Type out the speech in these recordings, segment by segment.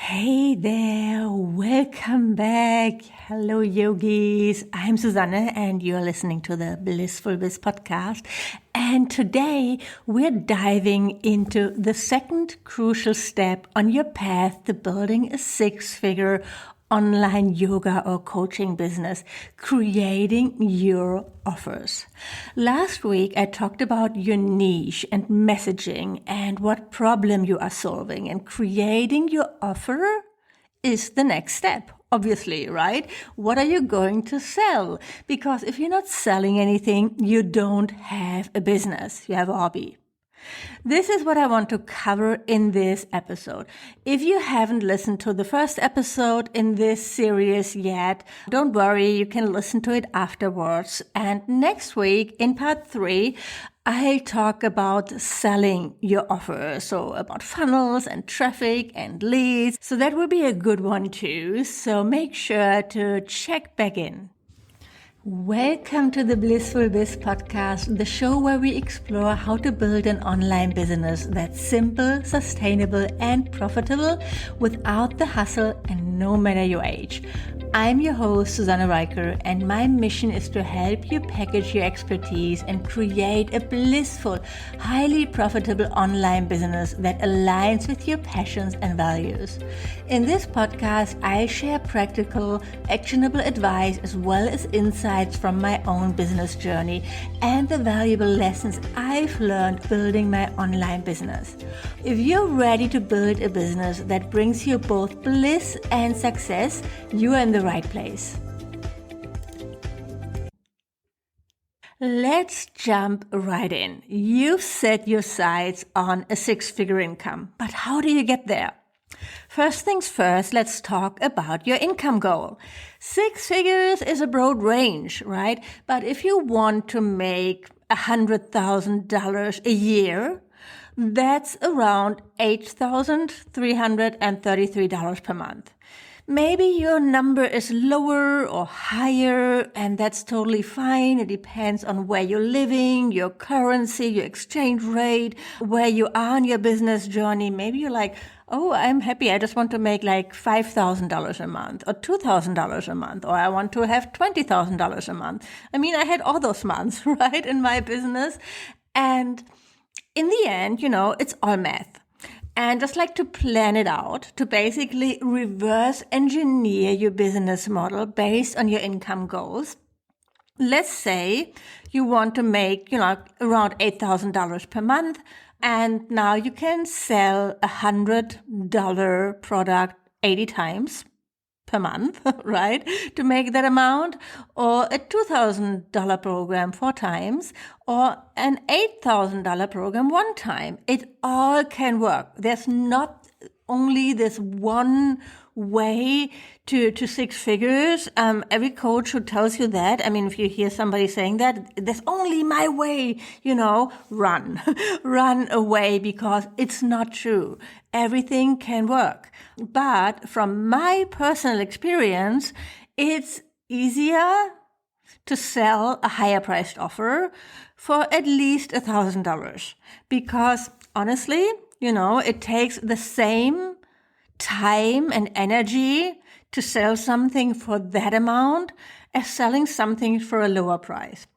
Hey there, welcome back. Hello, yogis. I'm Susanne, and you're listening to the Blissful Biz podcast. And today we're diving into the second crucial step on your path to building a six-figure online yoga or coaching business, creating your offers. Last week, I talked about your niche and messaging and what problem you are solving, and creating your offer is the next step. Obviously, right? What are you going to sell? Because if you're not selling anything, you don't have a business. You have a hobby. This is what I want to cover in this episode. If you haven't listened to the first episode in this series yet, don't worry, you can listen to it afterwards. And next week, in part 3, I talk about selling your offer. So about funnels and traffic and leads. So that will be a good one too. So make sure to check back in. Welcome to the Blissful Biz podcast, the show where we explore how to build an online business that's simple, sustainable, and profitable without the hustle and no matter your age. I'm your host, Susanne Reicher, and my mission is to help you package your expertise and create a blissful, highly profitable online business that aligns with your passions and values. In this podcast, I share practical, actionable advice as well as insights from my own business journey and the valuable lessons I've learned building my online business. If you're ready to build a business that brings you both bliss and success, you are in the right place. Let's jump right in. You've set your sights on a six-figure income, but how do you get there? First things first, let's talk about your income goal. 6 figures is a broad range, right? But if you want to make $100,000 a year, that's around $8,333 per month. Maybe your number is lower or higher, and that's totally fine. It depends on where you're living, your currency, your exchange rate, where you are on your business journey. Maybe you're like, oh, I'm happy. I just want to make like $5,000 a month or $2,000 a month, or I want to have $20,000 a month. I mean, I had all those months, right, in my business. And in the end, it's all math. And just like to plan it out, to basically reverse engineer your business model based on your income goals. Let's say you want to make, around $8,000 per month. And now you can sell $100 product 80 times per month, right? To make that amount, or a $2,000 program 4 times, or an $8,000 program 1 time. It all can work. There's not only this one way to 6 figures. Every coach who tells you that, I mean, if you hear somebody saying that, there's only my way, run, run away, because it's not true. Everything can work. But from my personal experience, it's easier to sell a higher priced offer for at least $1,000, because honestly, it takes the same time and energy to sell something for that amount as selling something for a lower price.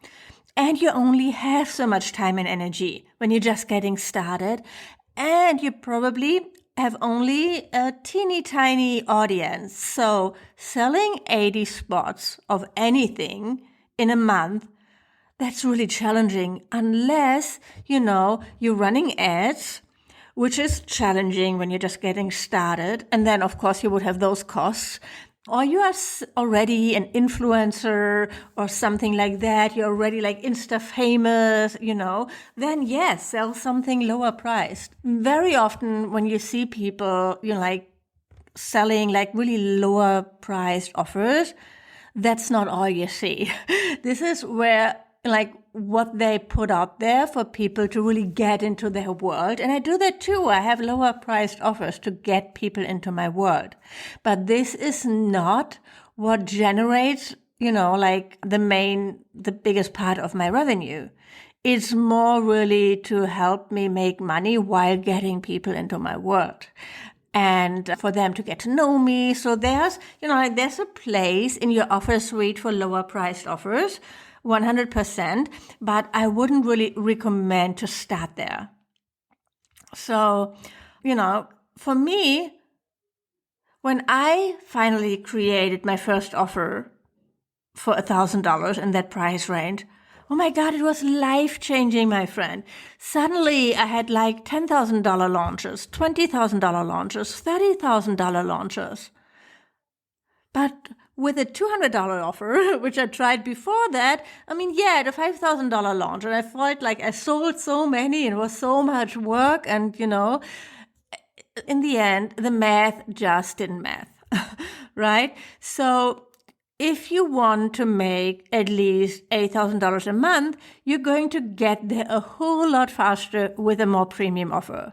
And you only have so much time and energy when you're just getting started, and you probably have only a teeny tiny audience. So selling 80 spots of anything in a month, that's really challenging unless, you're running ads, which is challenging when you're just getting started. And then, of course, you would have those costs. Or you are already an influencer or something like that. You're already like Insta famous, then yes, sell something lower priced. Very often when you see people, selling like really lower priced offers, that's not all you see. This is where what they put out there for people to really get into their world. And I do that too. I have lower priced offers to get people into my world. But this is not what generates, the biggest part of my revenue. It's more really to help me make money while getting people into my world. and for them to get to know me. So there's a place in your offer suite for lower priced offers, 100%, but I wouldn't really recommend to start there. So, for me, when I finally created my first offer for $1,000 in that price range, oh my God, it was life-changing, my friend. Suddenly, I had like $10,000 launches, $20,000 launches, $30,000 launches. But with a $200 offer, which I tried before that, the $5,000 launch, and I felt like I sold so many, and it was so much work, and, in the end, the math just didn't math, right? So if you want to make at least $8,000 a month, you're going to get there a whole lot faster with a more premium offer.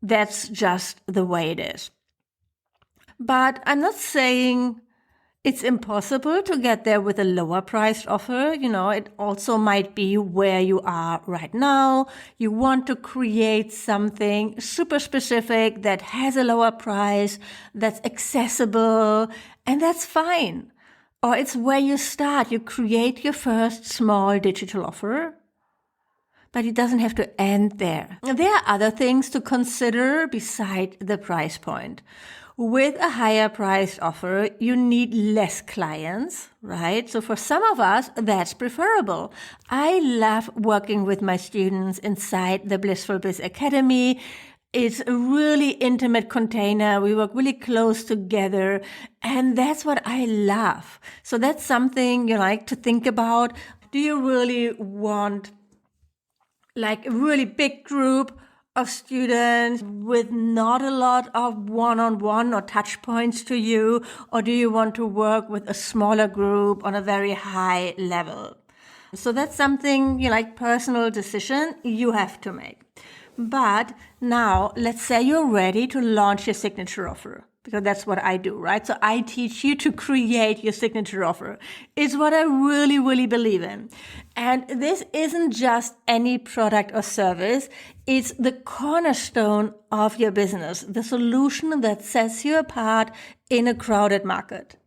That's just the way it is. But I'm not saying it's impossible to get there with a lower priced offer. It also might be where you are right now. You want to create something super specific that has a lower price, that's accessible, and that's fine. Or it's where you start. You create your first small digital offer, but it doesn't have to end there. There are other things to consider beside the price point. With a higher priced offer, you need less clients, right? So for some of us, that's preferable. I love working with my students inside the Blissful Biz Academy. It's a really intimate container. We work really close together, and that's what I love. So that's something you like to think about. Do you really want like a really big group of students with not a lot of one-on-one or touch points to you, or do you want to work with a smaller group on a very high level? So that's something personal decision you have to make. But now let's say you're ready to launch your signature offer, because that's what I do, right? So I teach you to create your signature offer. It's what I really, really believe in. And this isn't just any product or service. It's the cornerstone of your business, the solution that sets you apart in a crowded market.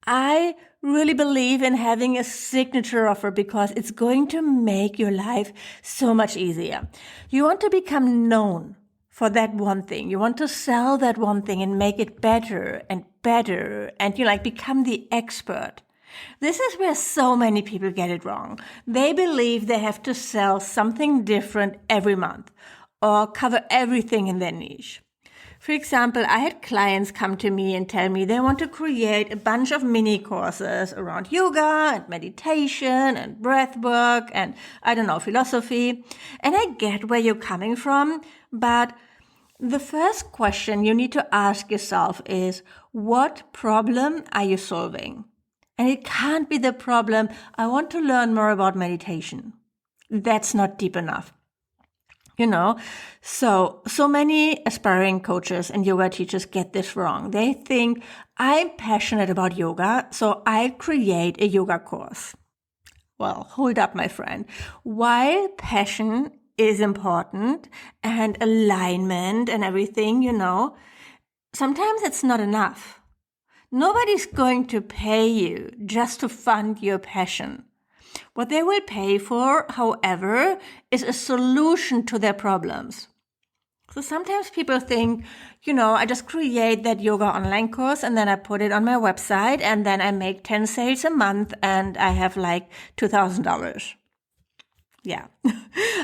I really believe in having a signature offer because it's going to make your life so much easier. You want to become known for that one thing. You want to sell that one thing and make it better and better, and become the expert. This is where so many people get it wrong. They believe they have to sell something different every month or cover everything in their niche. For example, I had clients come to me and tell me they want to create a bunch of mini courses around yoga and meditation and breath work and, philosophy. And I get where you're coming from, but the first question you need to ask yourself is, what problem are you solving? And it can't be the problem, I want to learn more about meditation. That's not deep enough. So many aspiring coaches and yoga teachers get this wrong. They think, I'm passionate about yoga, so I create a yoga course. Well, hold up, my friend. While passion is important and alignment and everything, sometimes it's not enough. Nobody's going to pay you just to fund your passion. What they will pay for, however, is a solution to their problems. So sometimes people think, I just create that yoga online course and then I put it on my website and then I make 10 sales a month and I have like $2,000. Yeah.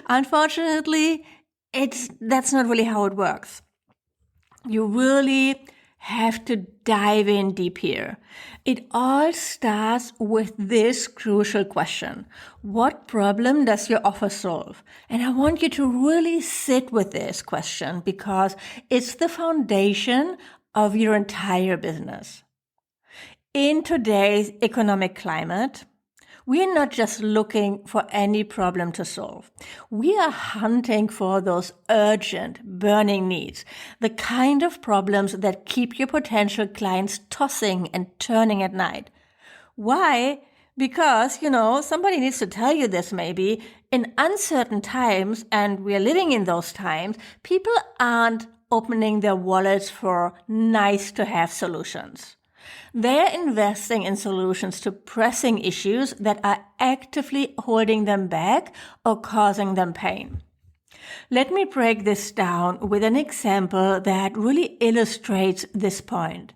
Unfortunately, that's not really how it works. You really have to dive in deep here. It all starts with this crucial question. What problem does your offer solve? And I want you to really sit with this question because it's the foundation of your entire business. In today's economic climate, we are not just looking for any problem to solve. We are hunting for those urgent, burning needs, the kind of problems that keep your potential clients tossing and turning at night. Why? Because, somebody needs to tell you this maybe, in uncertain times, and we are living in those times, people aren't opening their wallets for nice-to-have solutions. They're investing in solutions to pressing issues that are actively holding them back or causing them pain. Let me break this down with an example that really illustrates this point.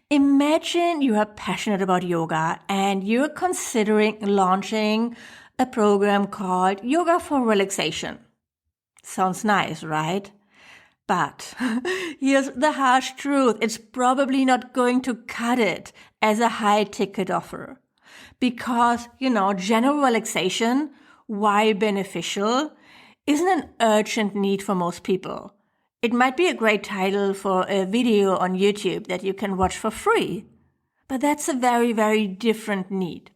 Imagine you are passionate about yoga and you're considering launching a program called Yoga for Relaxation. Sounds nice, right? But here's the harsh truth. It's probably not going to cut it as a high-ticket offer. Because, general relaxation, while beneficial, isn't an urgent need for most people. It might be a great title for a video on YouTube that you can watch for free. But that's a very, very different need.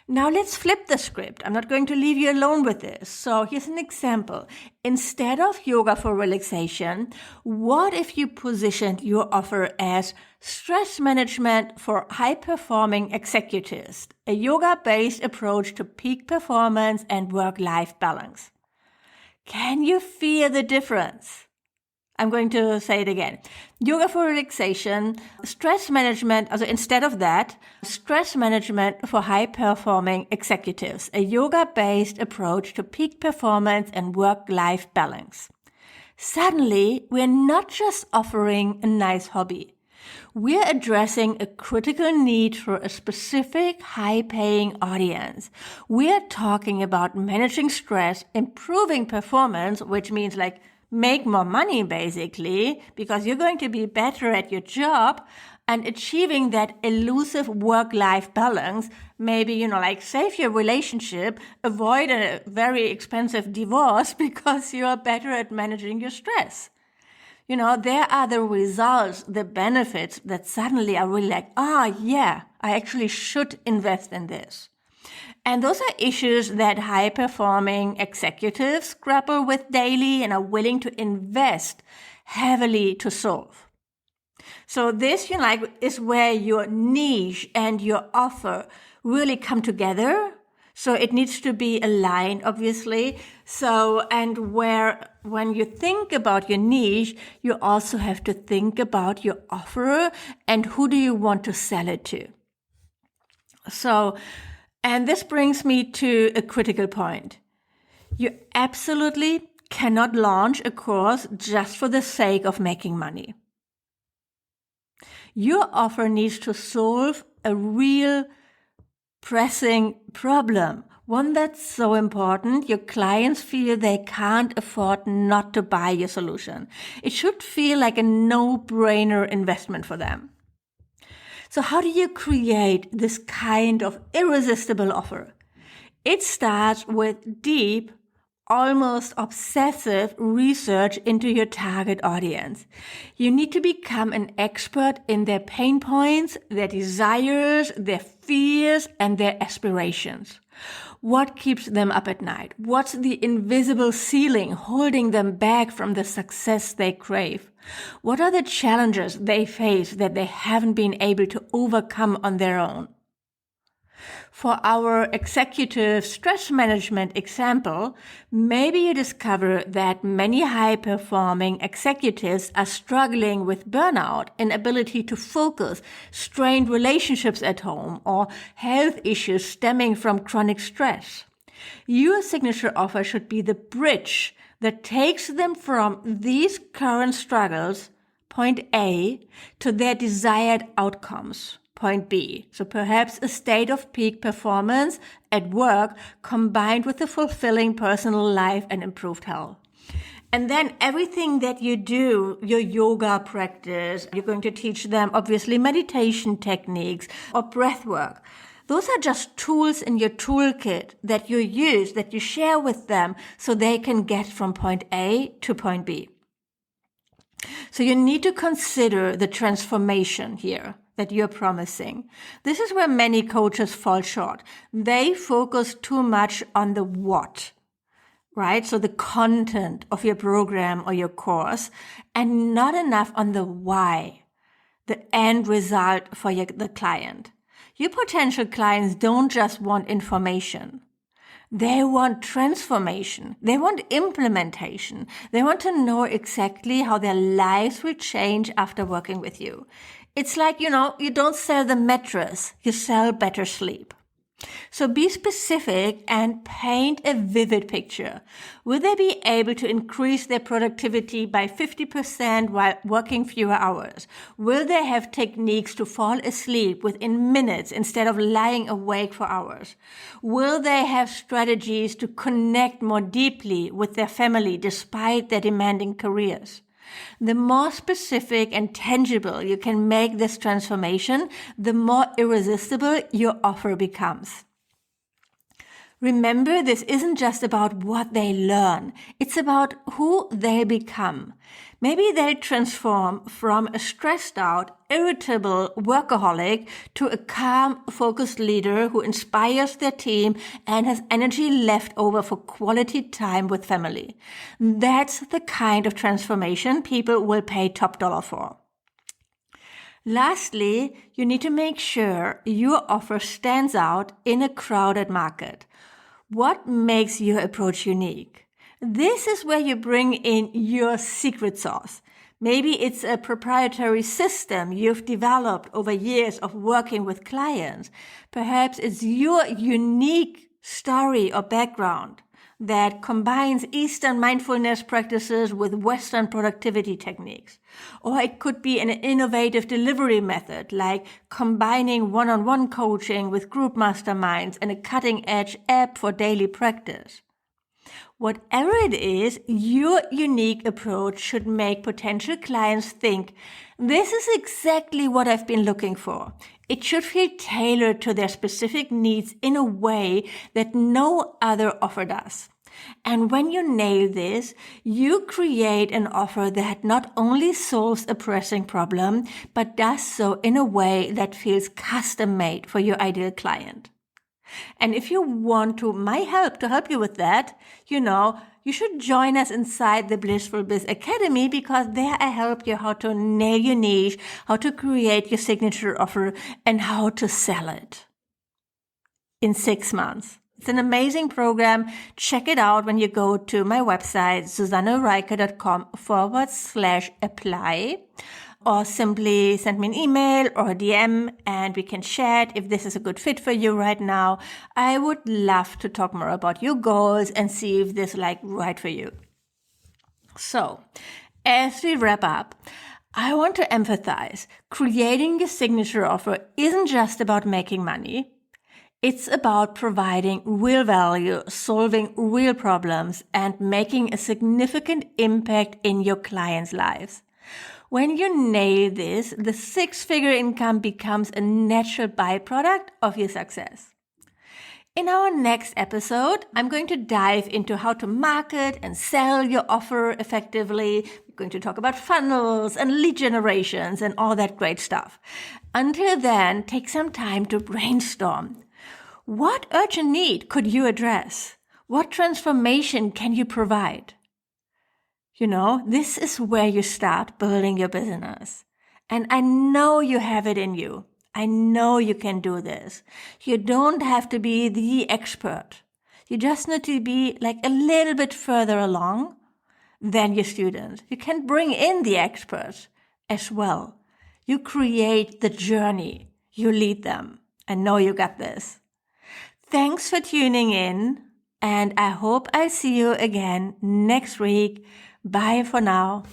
Now let's flip the script. I'm not going to leave you alone with this. So here's an example. Instead of yoga for relaxation, what if you positioned your offer as stress management for high-performing executives, a yoga-based approach to peak performance and work-life balance? Can you feel the difference? I'm going to say it again. Yoga for relaxation, stress management, also instead of that, stress management for high-performing executives, a yoga-based approach to peak performance and work-life balance. Suddenly, we're not just offering a nice hobby. We're addressing a critical need for a specific high-paying audience. We're talking about managing stress, improving performance, which means make more money basically, because you're going to be better at your job, and achieving that elusive work-life balance, maybe, save your relationship, avoid a very expensive divorce because you're better at managing your stress. There are the results, the benefits that suddenly are really I actually should invest in this. And those are issues that high-performing executives grapple with daily and are willing to invest heavily to solve. So this, is where your niche and your offer really come together. So it needs to be aligned, obviously. When you think about your niche, you also have to think about your offer and who do you want to sell it to. And this brings me to a critical point. You absolutely cannot launch a course just for the sake of making money. Your offer needs to solve a real pressing problem, one that's so important your clients feel they can't afford not to buy your solution. It should feel like a no-brainer investment for them. So how do you create this kind of irresistible offer? It starts with deep, almost obsessive research into your target audience. You need to become an expert in their pain points, their desires, their fears, and their aspirations. What keeps them up at night? What's the invisible ceiling holding them back from the success they crave? What are the challenges they face that they haven't been able to overcome on their own? For our executive stress management example, maybe you discover that many high-performing executives are struggling with burnout, inability to focus, strained relationships at home, or health issues stemming from chronic stress. Your signature offer should be the bridge that takes them from these current struggles, point A, to their desired outcomes, point B. So perhaps a state of peak performance at work combined with a fulfilling personal life and improved health. And then everything that you do, your yoga practice, you're going to teach them obviously meditation techniques or breath work. Those are just tools in your toolkit that you use, that you share with them so they can get from point A to point B. So you need to consider the transformation here that you're promising. This is where many coaches fall short. They focus too much on the what, right? So the content of your program or your course, and not enough on the why, the end result for the client. Your potential clients don't just want information. They want transformation. They want implementation. They want to know exactly how their lives will change after working with you. It's like, you don't sell the mattress, you sell better sleep. So be specific and paint a vivid picture. Will they be able to increase their productivity by 50% while working fewer hours? Will they have techniques to fall asleep within minutes instead of lying awake for hours? Will they have strategies to connect more deeply with their family despite their demanding careers? The more specific and tangible you can make this transformation, the more irresistible your offer becomes. Remember, this isn't just about what they learn. It's about who they become. Maybe they transform from a stressed out, irritable workaholic to a calm, focused leader who inspires their team and has energy left over for quality time with family. That's the kind of transformation people will pay top dollar for. Lastly, you need to make sure your offer stands out in a crowded market. What makes your approach unique? This is where you bring in your secret sauce. Maybe it's a proprietary system you've developed over years of working with clients. Perhaps it's your unique story or background that combines Eastern mindfulness practices with Western productivity techniques. Or it could be an innovative delivery method, like combining one-on-one coaching with group masterminds and a cutting-edge app for daily practice. Whatever it is, your unique approach should make potential clients think, this is exactly what I've been looking for. It should feel tailored to their specific needs in a way that no other offer does. And when you nail this, you create an offer that not only solves a pressing problem, but does so in a way that feels custom-made for your ideal client. And if you want my help to help you with that, you should join us inside the Blissful Biz Academy, because there I help you how to nail your niche, how to create your signature offer, and how to sell it in 6 months. It's an amazing program. Check it out when you go to my website, susannereiche.com/apply. Or simply send me an email or a DM and we can chat if this is a good fit for you right now. I would love to talk more about your goals and see if this is right for you. So, as we wrap up, I want to emphasize creating your signature offer isn't just about making money. It's about providing real value, solving real problems, and making a significant impact in your clients' lives. When you nail this, the 6-figure income becomes a natural byproduct of your success. In our next episode, I'm going to dive into how to market and sell your offer effectively. We're going to talk about funnels and lead generations and all that great stuff. Until then, take some time to brainstorm. What urgent need could you address? What transformation can you provide? This is where you start building your business. And I know you have it in you. I know you can do this. You don't have to be the expert. You just need to be a little bit further along than your students. You can bring in the experts as well. You create the journey. You lead them. I know you got this. Thanks for tuning in. And I hope I see you again next week. Bye for now.